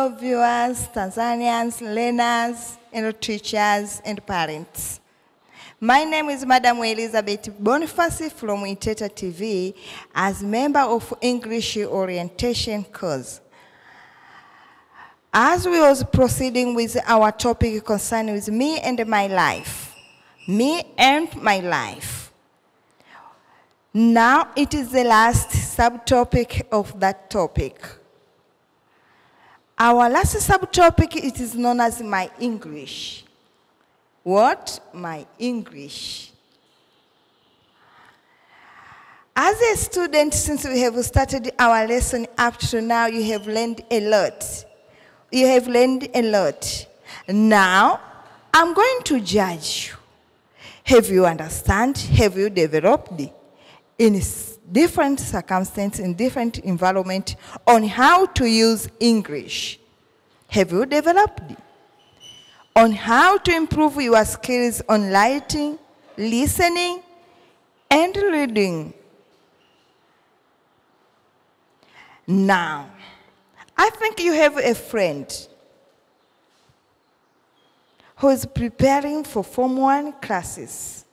fellow viewers, Tanzanians, learners, and teachers and parents. My name is Madam Elizabeth Boniface from Iteta TV as member of English orientation course. As we was proceeding with our topic concerning with me and my life, now it is the last subtopic of that topic. Our last subtopic, it is known as my English. What? My English. As a student, since we have started our lesson up to now, you have learned a lot. You have learned a lot. Now, I'm going to judge you. Have you understand? Have you developed in different circumstances, in different environment, on how to use English? Have you developed on how to improve your skills on writing, listening, and reading? Now, I think you have a friend who is preparing for Form 1 classes,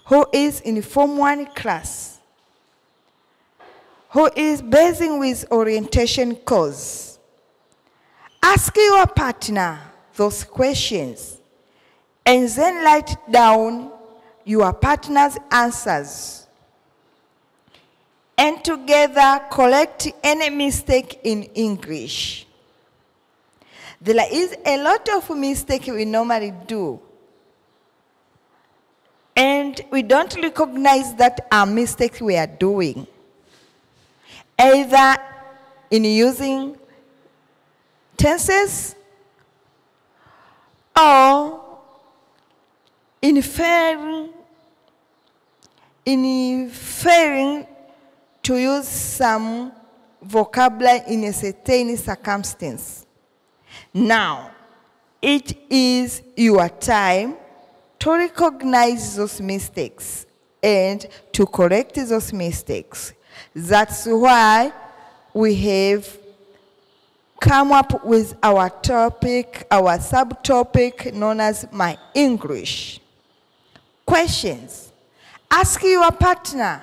who is in Form 1 class, who is basing with orientation course. Ask your partner those questions and then write down your partner's answers. And together correct any mistake in English. There is a lot of mistakes we normally do. And we don't recognize that our mistakes we are doing. Either in using tenses or in failing to use some vocabulary in a certain circumstance. Now, it is your time to recognize those mistakes and to correct those mistakes. That's why we have come up with our topic, our subtopic known as My English. Questions. Ask your partner,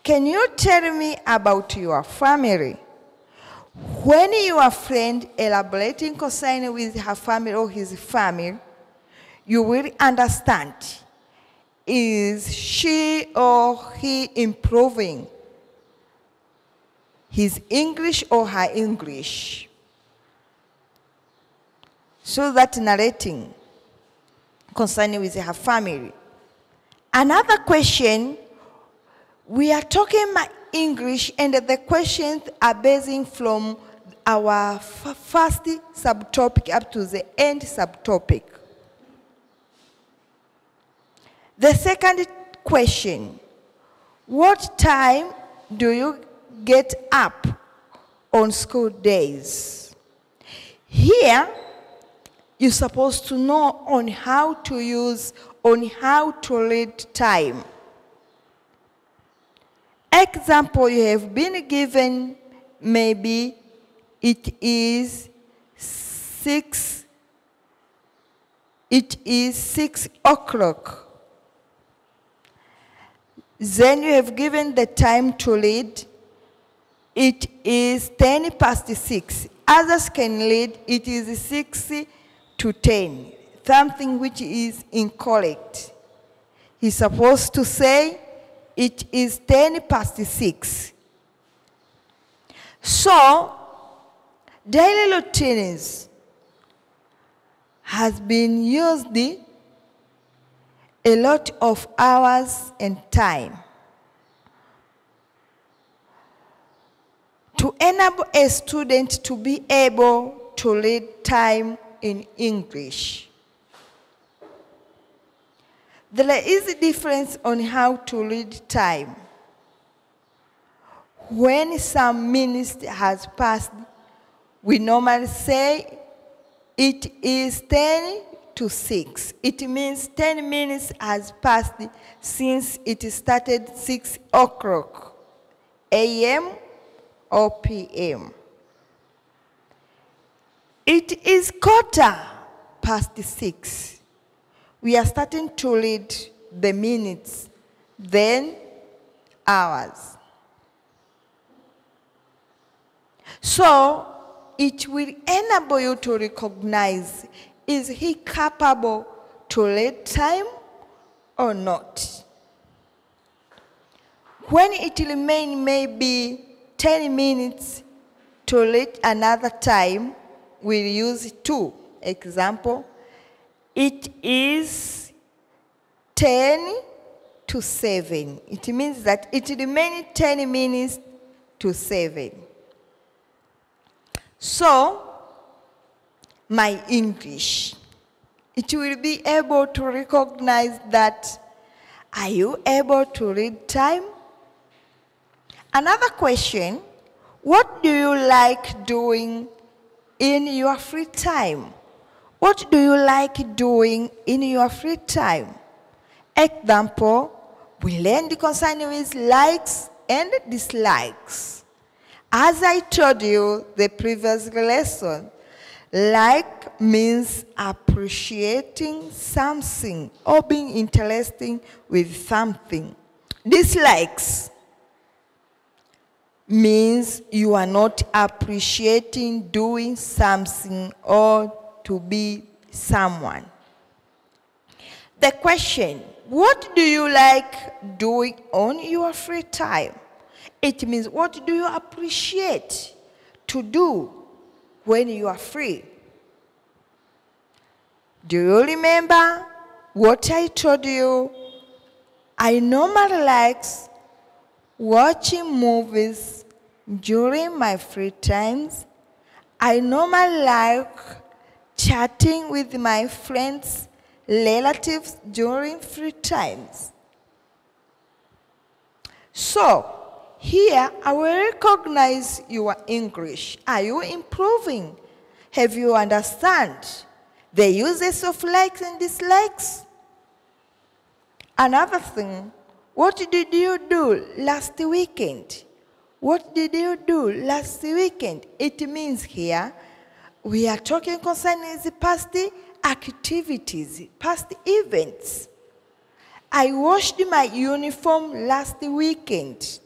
can you tell me about your family? When your friend elaborating concerning with her family or his family, you will understand, is she or he improving his English or her English? So that narrating concerning with her family. Another question, we are talking my English and the questions are basing from our first subtopic up to the end subtopic. The second question, what time do you get up on school days? Here, you're supposed to know on how to use, on how to read time. Example, you have been given, maybe it is 6 o'clock. Then you have given the time to read. It is 10 past 6. Others can read, it is 6 to 10, something which is incorrect. He's supposed to say it is 10 past 6. So, daily routines has been used a lot of hours and time to enable a student to be able to read time in English. There is a difference on how to read time. When some minutes has passed, we normally say it is 10 to 6. It means 10 minutes has passed since it started 6 o'clock a.m. or p.m. It is 6:15. We are starting to read the minutes, then hours. So it will enable you to recognize, is he capable to read time or not? When it remains maybe 10 minutes to read another time, we'll use 2. Example, it is 10 to 7. It means that it remains 10 minutes to 7. So, my English, it will be able to recognize that, are you able to read time? Another question, what do you like doing in your free time? What do you like doing in your free time? Example, we learned concerning with likes and dislikes. As I told you the previous lesson, like means appreciating something or being interested with something. Dislikes means you are not appreciating doing something or to be someone. The question, what do you like doing on your free time? It means, what do you appreciate to do when you are free? Do you remember what I told you? I normally like watching movies during my free times. I normally like chatting with my friends, relatives during free times. So, here I will recognize your English. Are you improving? Have you understand the uses of likes and dislikes? Another thing, what did you do last weekend? What did you do last weekend? It means here, we are talking concerning the past activities, past events. I washed my uniform last weekend.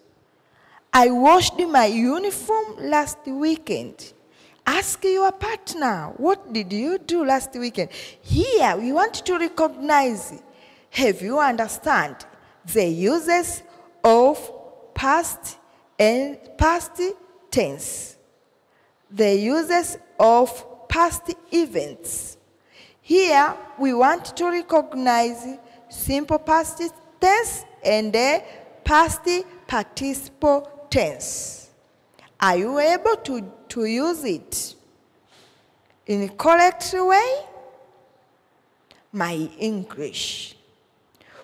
I washed my uniform last weekend. Ask your partner, what did you do last weekend? Here, we want to recognize, have you understand the uses of past and past tense? The uses of past events. Here, we want to recognize simple past tense and the past participle tense. Are you able to use it in a correct way? My English.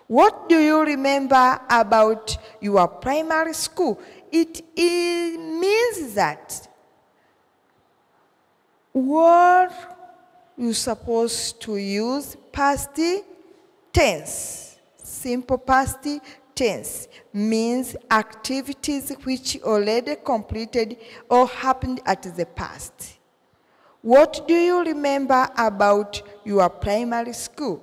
What do you remember about your primary school? It means that what you're supposed to use past tense. Simple past tense means activities which already completed or happened at the past. What do you remember about your primary school?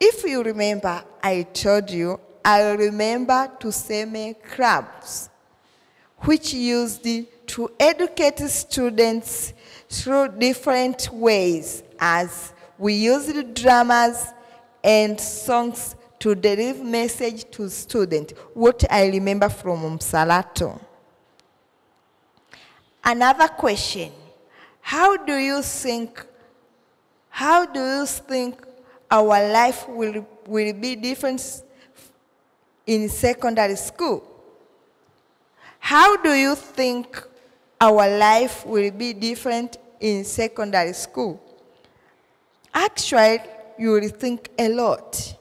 If you remember, I told you, I remember Tuseme clubs, which used to educate students through different ways, as we used dramas and songs to deliver message to students, what I remember from Msalato. Another question, how do you think our life will be different in secondary school? How do you think our life will be different in secondary school? Actually, you will think a lot.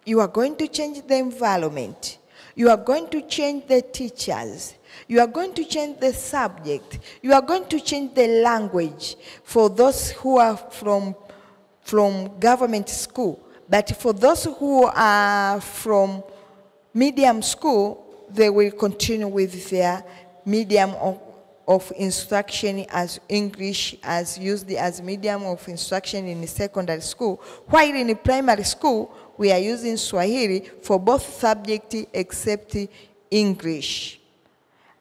You are going to change the environment. You are going to change the teachers. You are going to change the subject. You are going to change the language for those who are from government school. But for those who are from medium school, they will continue with their medium of instruction as English as used as medium of instruction in secondary school, while in primary school we are using Swahili for both subjects except English.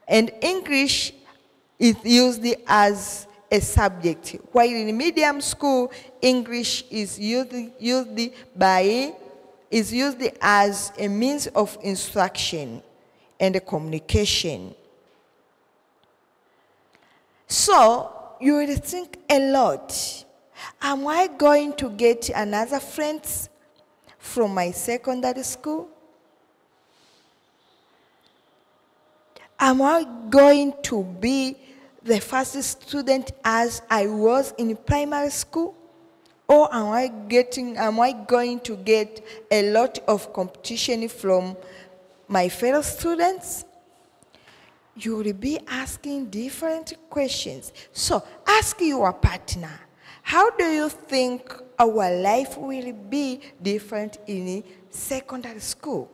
And English is used as a subject, while in medium school English is used as a means of instruction and communication. So you will think a lot. Am I going to get another friends from my secondary school? Am I going to be the first student as I was in primary school? Or am I going to get a lot of competition from my fellow students? You will be asking different questions. So ask your partner, how do you think our life will be different in secondary school?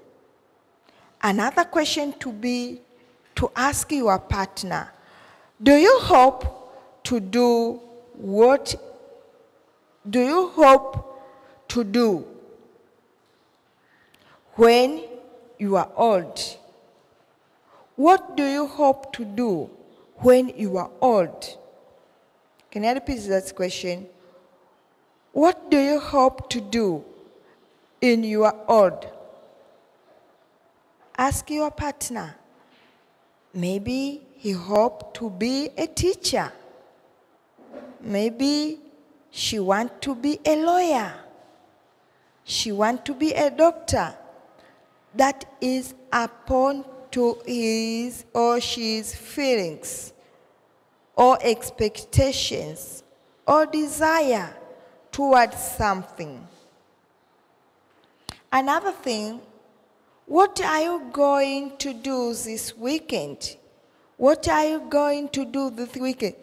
Another question to ask your partner, do you hope to do what do you hope to do when you are old? What do you hope to do when you are old? Can I repeat that question? What do you hope to do in your old? Ask your partner. Maybe he hopes to be a teacher. Maybe she wants to be a lawyer. She wants to be a doctor. That is upon to his or she's feelings or expectations or desire towards something. Another thing, what are you going to do this weekend? What are you going to do this weekend?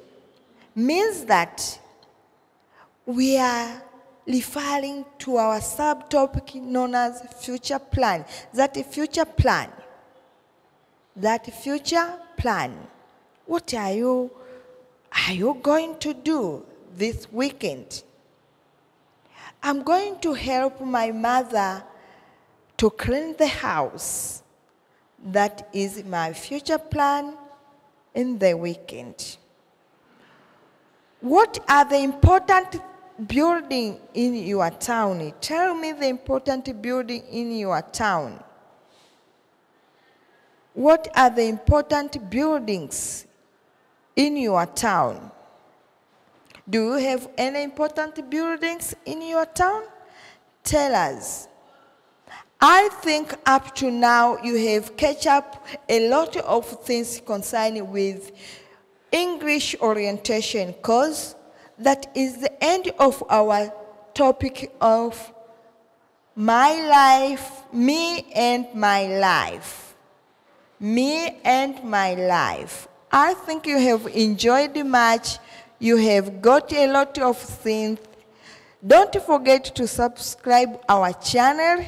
Means that we are referring to our subtopic known as future plan. That future plan. What are you going to do this weekend? I'm going to help my mother to clean the house. That is my future plan in the weekend. What are the important buildings in your town? Tell me the important building in your town. What are the important buildings in your town? Do you have any important buildings in your town? Tell us. I think up to now you have catch up a lot of things concerning with English orientation, because that is the end of our topic of my life, me and my life. Me and my life. I think you have enjoyed much. You have got a lot of things. Don't forget to subscribe our channel.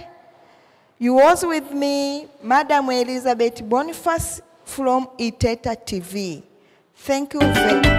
You was with me, Madam Elizabeth Boniface from Iteta TV. Thank you very much.